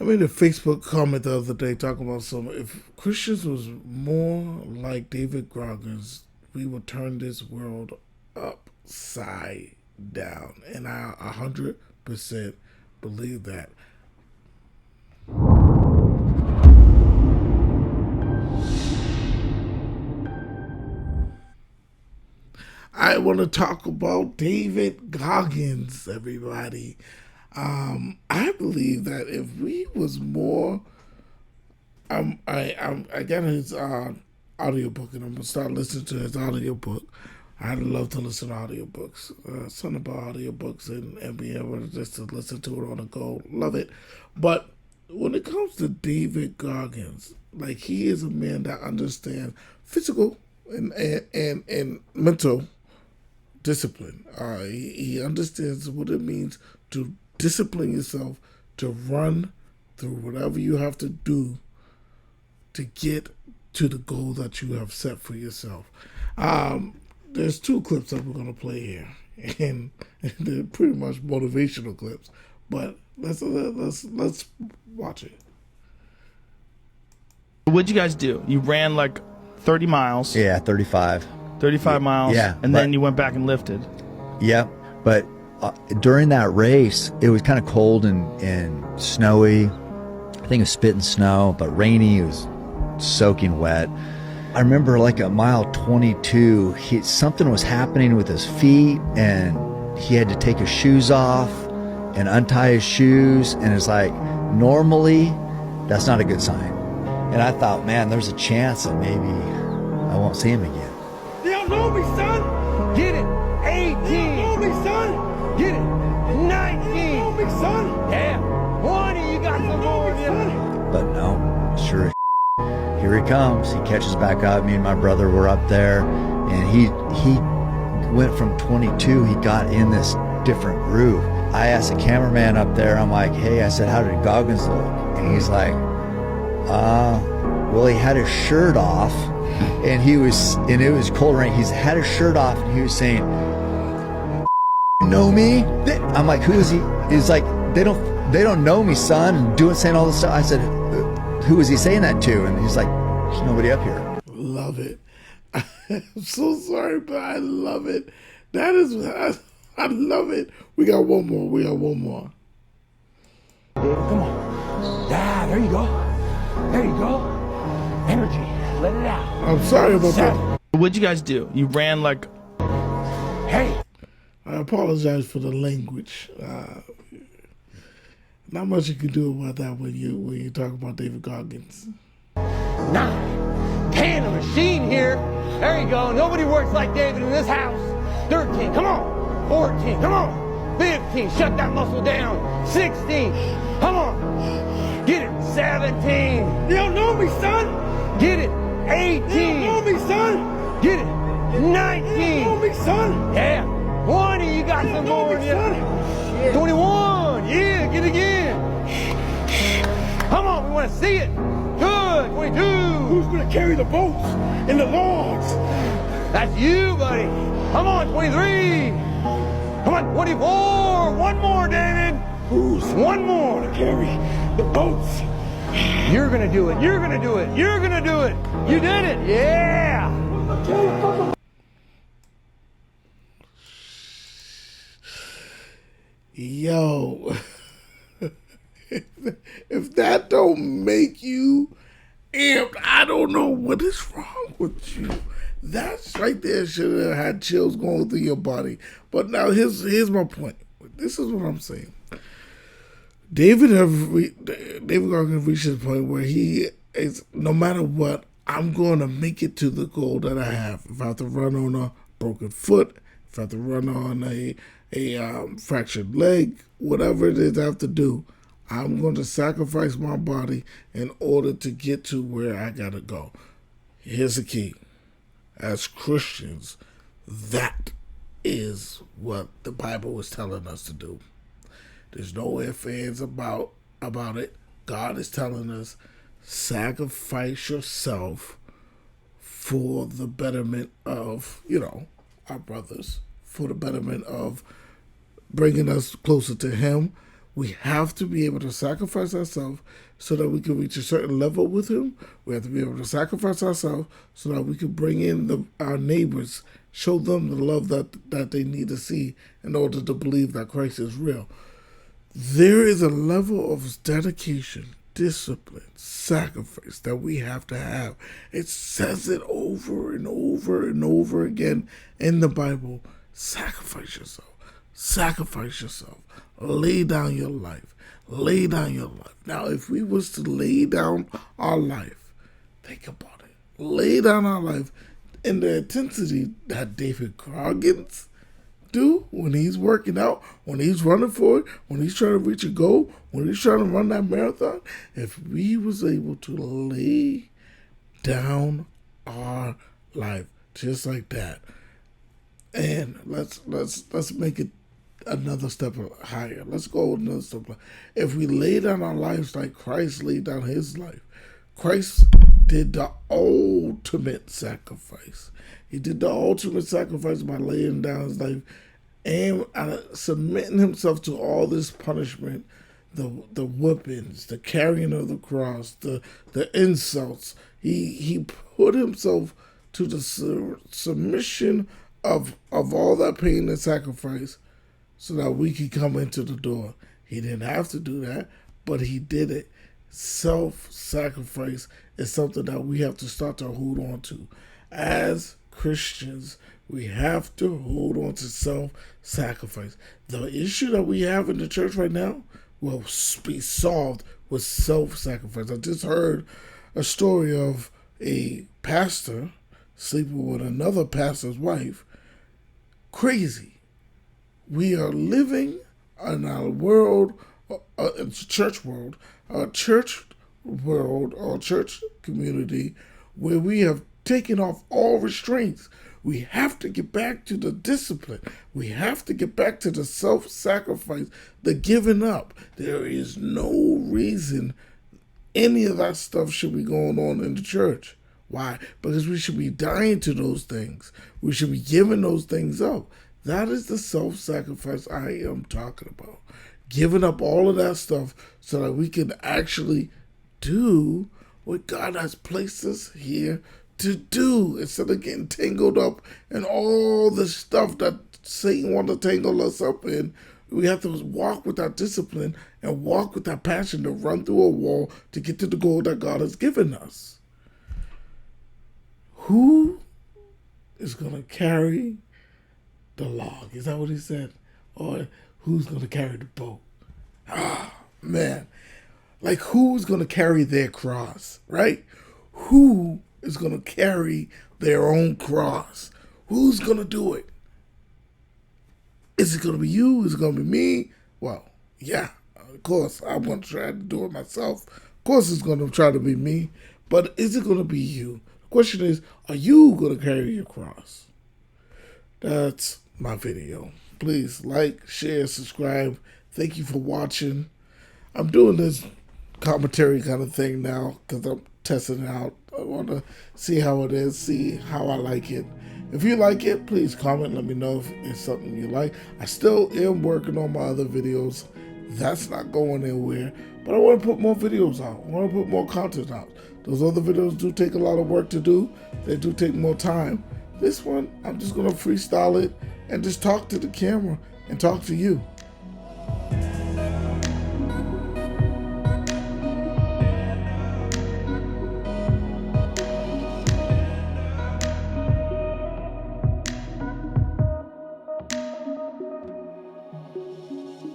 made a Facebook comment the other day talking about if Christians was more like David Goggins, we would turn this world upside down. And I 100% believe that. I want to talk about David Goggins, everybody. I believe that if we was more, I got his audiobook, and I'm gonna start listening to his audiobook. I'd love to listen to audiobooks. Something about audiobooks and being able to just to listen to it on the go, love it. But when it comes to David Goggins, like he is a man that understands physical and mental discipline. He understands what it means to discipline yourself to run through whatever you have to do to get to the goal that you have set for yourself. There's two clips that we're going to play here, and they're pretty much motivational clips. But let's watch it. What'd you guys do? You ran like 30 miles. Yeah, 35. 35 miles. Yeah, and then you went back and lifted. Yeah, but during that race, it was kind of cold and snowy. I think it was spitting snow, but rainy. It was soaking wet. I remember like at mile 22, something was happening with his feet, and he had to take his shoes off and untie his shoes. And it's like, normally, that's not a good sign. And I thought, man, there's a chance that maybe I won't see him again. They don't know me, son. Get it. 18. They don't know me, son. Get it. 19. They don't know me, son. Yeah. 20. You got some more in you. But no, sure. Here he comes. He catches back up. Me and my brother were up there, and he went from 22. He got in this different groove. I asked the cameraman up there. I'm like, hey, I said, how did Goggins look? And he's like, well, he had his shirt off. And it was cold rain. He's had his shirt off, and he was saying, "You know me?" I'm like, "Who is he?" He's like, "They don't know me, son." And saying all this stuff. I said, "Who is he saying that to?" And he's like, "There's nobody up here." Love it. I'm so sorry, but I love it. That is, I love it. We got one more. David, come on. Yeah, there you go. There you go. Energy. Let it out. I'm sorry about that. What'd you guys do? You ran like... Hey. I apologize for the language. Not much you can do about that when you talk about David Goggins. 9. 10, a machine here. There you go. Nobody works like David in this house. 13, come on. 14, come on. 15, shut that muscle down. 16, come on. Get it. 17. You don't know me, son. Get it. 18. You don't know me, son. Get it. 19. You don't know me, son. Yeah. 20. You got some more in you. 21. Yeah. Get it again. Come on. We want to see it. Good. 22. Who's going to carry the boats and the logs? That's you, buddy. Come on. 23. Come on. 24. One more, David. Who's one more to carry the boats? You're gonna do it. You're gonna do it. You're gonna do it. You did it. Yeah. Yo, if that don't make you amped, I don't know what is wrong with you. That's right there should have had chills going through your body. But now here's my point. This is what I'm saying. David Goggins reached a point where he is, no matter what, I'm going to make it to the goal that I have. If I have to run on a broken foot, if I have to run on a fractured leg, whatever it is I have to do, I'm going to sacrifice my body in order to get to where I got to go. Here's the key. As Christians, that is what the Bible is telling us to do. There's no ifs, ands about it. God is telling us, sacrifice yourself for the betterment of, our brothers, for the betterment of bringing us closer to Him, We have to be able to sacrifice ourselves so that we can reach a certain level with him. We have to be able to sacrifice ourselves so that we can bring in our neighbors, show them the love that they need to see in order to believe that Christ is real. There is a level of dedication, discipline, sacrifice that we have to have. It says it over and over and over again in the Bible. Sacrifice yourself. Sacrifice yourself. Lay down your life. Lay down your life. Now, if we was to lay down our life, think about it. Lay down our life in the intensity that David Goggins do when he's working out, when he's running for it, when he's trying to reach a goal, when he's trying to run that marathon. If we was able to lay down our life just like that, and let's make it another step higher. Let's go another step. If we lay down our lives like Christ laid down his life, Christ did the ultimate sacrifice. He did the ultimate sacrifice by laying down his life and submitting himself to all this punishment, the whippings, the carrying of the cross, the insults. He put himself to the submission of all that pain and sacrifice so that we could come into the door. He didn't have to do that, but he did it. Self-sacrifice is something that we have to start to hold on to. As Christians, we have to hold on to self-sacrifice. The issue that we have in the church right now will be solved with self-sacrifice. I just heard a story of a pastor sleeping with another pastor's wife. Crazy. We are living in our world, church world, or church community where we have taken off all restraints. We have to get back to the discipline. We have to get back to the self-sacrifice, the giving up. There is no reason any of that stuff should be going on in the church. Why? Because we should be dying to those things. We should be giving those things up. That is the self-sacrifice I am talking about. Giving up all of that stuff so that we can actually do what God has placed us here to do, instead of getting tangled up in all the stuff that Satan wants to tangle us up in. We have to walk with that discipline and walk with that passion to run through a wall to get to the goal that God has given us. Who is going to carry the log? Is that what he said? Or who's going to carry the boat? Man. Like, who's going to carry their cross, right? Who is going to carry their own cross? Who's going to do it? Is it going to be you? Is it going to be me? Well, yeah, of course, I'm going to try to do it myself. Of course, it's going to try to be me. But is it going to be you? The question is, are you going to carry your cross? That's my video. Please like, share, subscribe. Thank you for watching. I'm doing this commentary kind of thing now because I'm testing it out. I want to see how it is, see how I like it. If you like it, please comment. Let me know if it's something you like. I still am working on my other videos. That's not going anywhere. But I want to put more videos out. I want to put more content out. Those other videos do take a lot of work to do. They do take more time. This one, I'm just going to freestyle it and just talk to the camera and talk to you.